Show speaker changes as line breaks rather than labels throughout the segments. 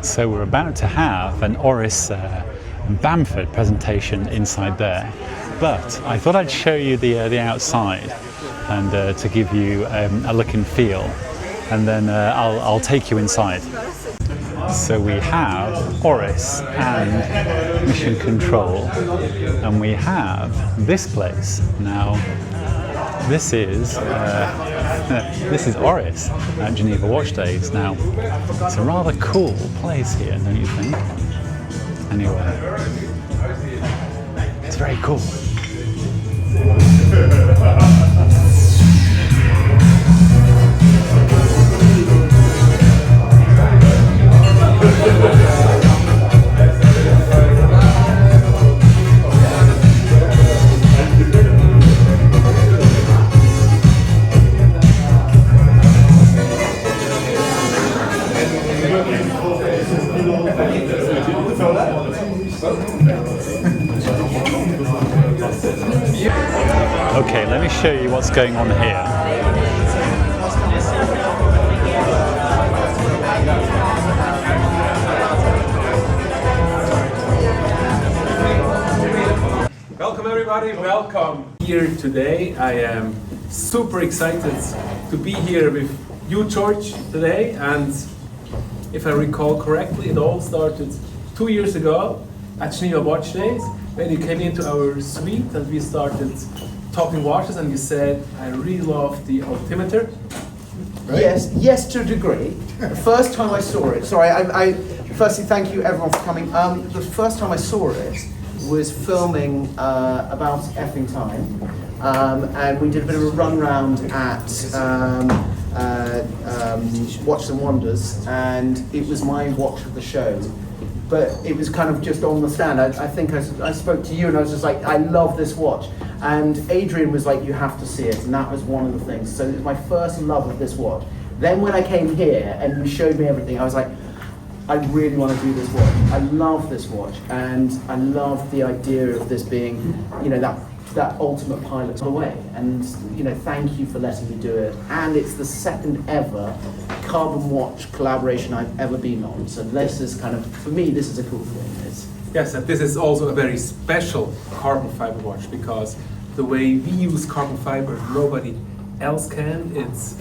So we're about to have an Oris Bamford presentation inside there, but I thought I'd show you the outside and to give you a look and feel, and then I'll take you inside. So we have Oris and Mission Control, and we have this place. Now, this is Oris at Geneva Watch Days. Now, it's a rather cool place here, don't you think? Anyway, it's very cool. Okay, let me show you what's going on here.
Welcome everybody, welcome here today. I am super excited to be here with you, George, today, and if I recall correctly, it all started 2 years ago at Geneva Watch Days, when you came into our suite and we started talking watches, and you said, I really love the altimeter.
Right? Yes, to a degree. The first time I saw it, sorry, I firstly thank you everyone for coming. The first time I saw it was filming about effing time, and we did a bit of a run round at Watches and Wonders, and it was my watch of the show. But it was kind of just on the stand. I think I spoke to you and I was just like, I love this watch. And Adrian was like, you have to see it. And that was one of the things. So it was my first love of this watch. Then when I came here and you showed me everything, I was like, I really want to do this watch. I love this watch. And I love the idea of this being, you know, that ultimate pilot away. And, you know, thank you for letting me do it. And it's the second ever carbon watch collaboration I've ever been on. So this is kind of, for me, this is a cool thing.
Yes, and this is also a very special carbon fiber watch, because the way we use carbon fiber, nobody else can. It's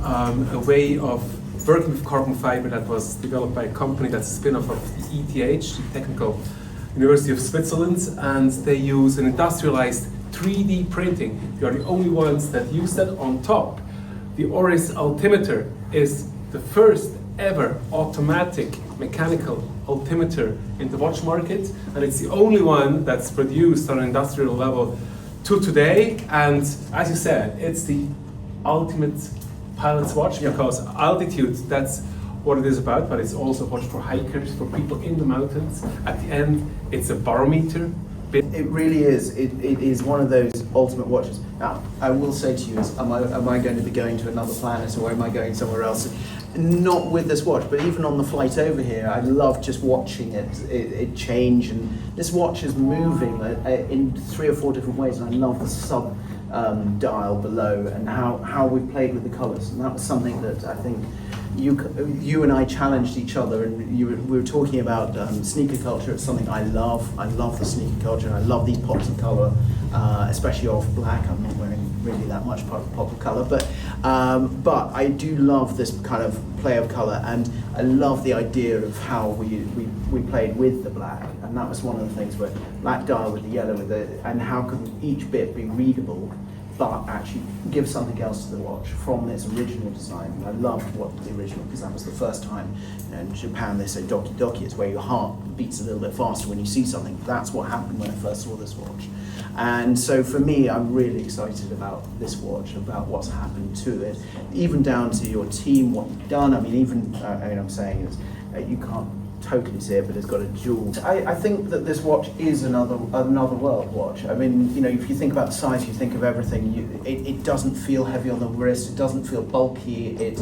a way of working with carbon fiber that was developed by a company that's a spin-off of the ETH, the Technical University of Switzerland, and they use an industrialized 3D printing. We are the only ones that use that. On top, the Oris Altimeter is the first ever automatic mechanical altimeter in the watch market, and it's the only one that's produced on an industrial level to today. And as you said, it's the ultimate pilot's watch, because altitude, that's what it is about, but it's also a watch for hikers, for people in the mountains. At the end, it's a barometer.
It really is. It is one of those ultimate watches. Now, I will say to you, am I going to be going to another planet, or am I going somewhere else? Not with this watch, but even on the flight over here, I love just watching it change. And this watch is moving in 3 or 4 different ways, and I love the sub dial below and how we played with the colours. And that was something that I think you and I challenged each other, and we were talking about sneaker culture. It's something I love. I love the sneaker culture, and I love these pops of colour, especially off black. I'm not wearing really that much pop of colour, but I do love this kind of play of colour, and I love the idea of how we played with the black. And that was one of the things, where black dial with the yellow and how could each bit be readable, but actually give something else to the watch from its original design. And I loved the original, because that was the first time, you know, in Japan they say doki doki, it's where your heart beats a little bit faster when you see something. That's what happened when I first saw this watch. And so for me, I'm really excited about this watch, about what's happened to it, even down to your team, what you've done. I mean, even, I'm saying is, you can't totally see it, but it's got a jewel. I think that this watch is another world watch. I mean, you know, if you think about the size, you think of everything. It doesn't feel heavy on the wrist. It doesn't feel bulky. It's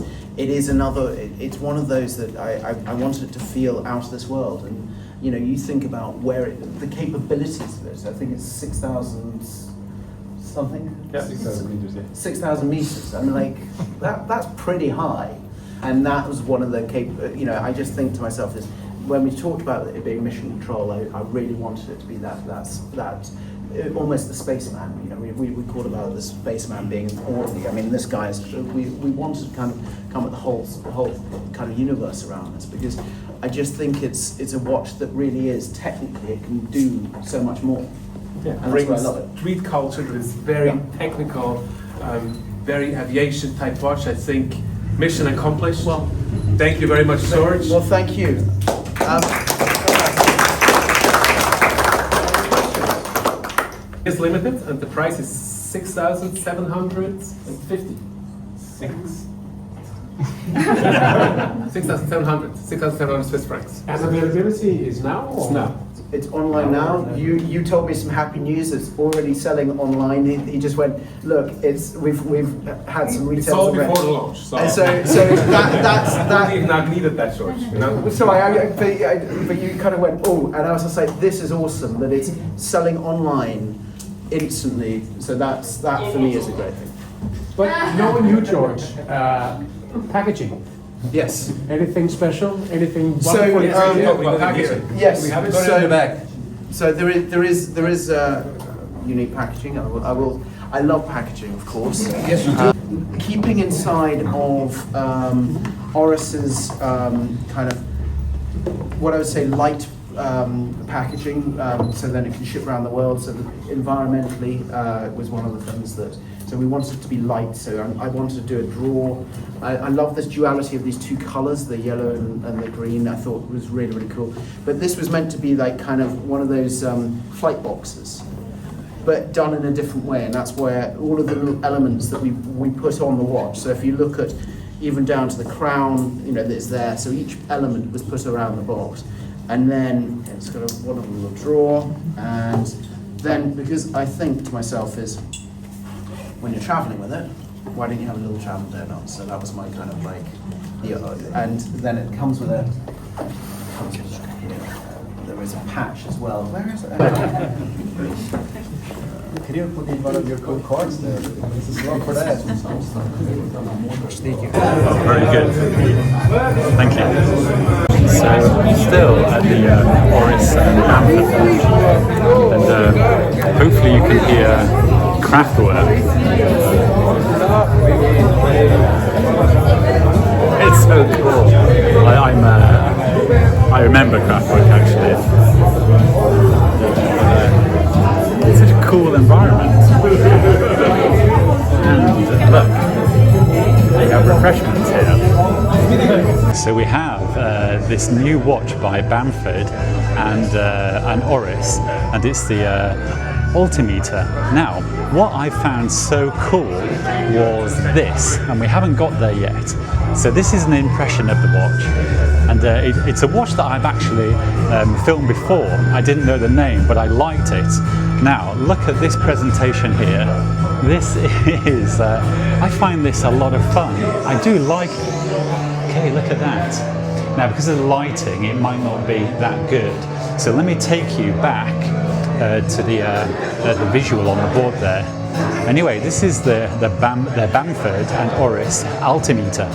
one of those that I wanted it to feel out of this world. And you know, you think about the capabilities of it. I think it's 6,000 something.
Yeah, 6,000 meters. Yeah.
6,000 meters. I mean, like that's pretty high. And that was one of the, I just think to myself is, when we talked about it being mission control, I really wanted it to be that almost the spaceman. You know, we called about the spaceman being orderly. I mean, this guy is. We wanted to kind of come at the whole kind of universe around us, because I just think it's a watch that really is technically, it can do so much more.
Yeah,
and that's why I love it.
Street culture to this very technical, very aviation type watch. I think mission accomplished. Well, thank you very much, George.
Well, thank you.
It's limited, and the price is 6,750. 6,700 Swiss francs.
And availability is now? Or?
Now.
It's online now. You told me some happy news. It's already selling online. He just went, look. We've had some retail.
It's all before the launch. So
and so that's
I did not needed that, George. You know?
Sorry, but you kind of went, oh, and I was just like, this is awesome that it's selling online instantly. So that for me is a great thing.
But knowing you, George, packaging.
Yes.
Anything special? Anything
So,
wonderful?
packaging.
Yes.
We have it
so,
in the back.
So there is unique packaging. I love packaging, of course.
Yes, you do.
Keeping inside of Oris's kind of what I would say light packaging, so then it can ship around the world. So that environmentally was one of the things that. So we wanted it to be light. So I wanted to do a draw. I love this duality of these two colours, the yellow and the green. I thought was really, really cool. But this was meant to be like kind of one of those flight boxes, but done in a different way. And that's where all of the little elements that we put on the watch. So if you look at even down to the crown, you know, that's there. So each element was put around the box. And then it's got a wonderful little drawer. And then, because I think to myself is, when you're traveling with it, why don't you have a little travel donut? So that was my kind of like, and then it comes with a, there is a patch as well. Where is it?
Can you put in one of your cool cards there? This is long for that.
Very good. Thank you. So still at the Oris Bamford, and hopefully you can hear Kraftwerk. It's so cool. I remember Kraftwerk actually. It's such a cool environment. And look, they have refreshments here. So we have this new watch by Bamford and Oris, and it's the Altimeter. Now, what I found so cool was this, and we haven't got there yet. So this is an impression of the watch, and it's a watch that I've actually filmed before. I didn't know the name, but I liked it. Now, look at this presentation here. This is, I find this a lot of fun. I do like it. Okay, look at that. Now, because of the lighting, it might not be that good. So let me take you back to the visual on the board there. Anyway, this is the Bamford and Oris Altimeter.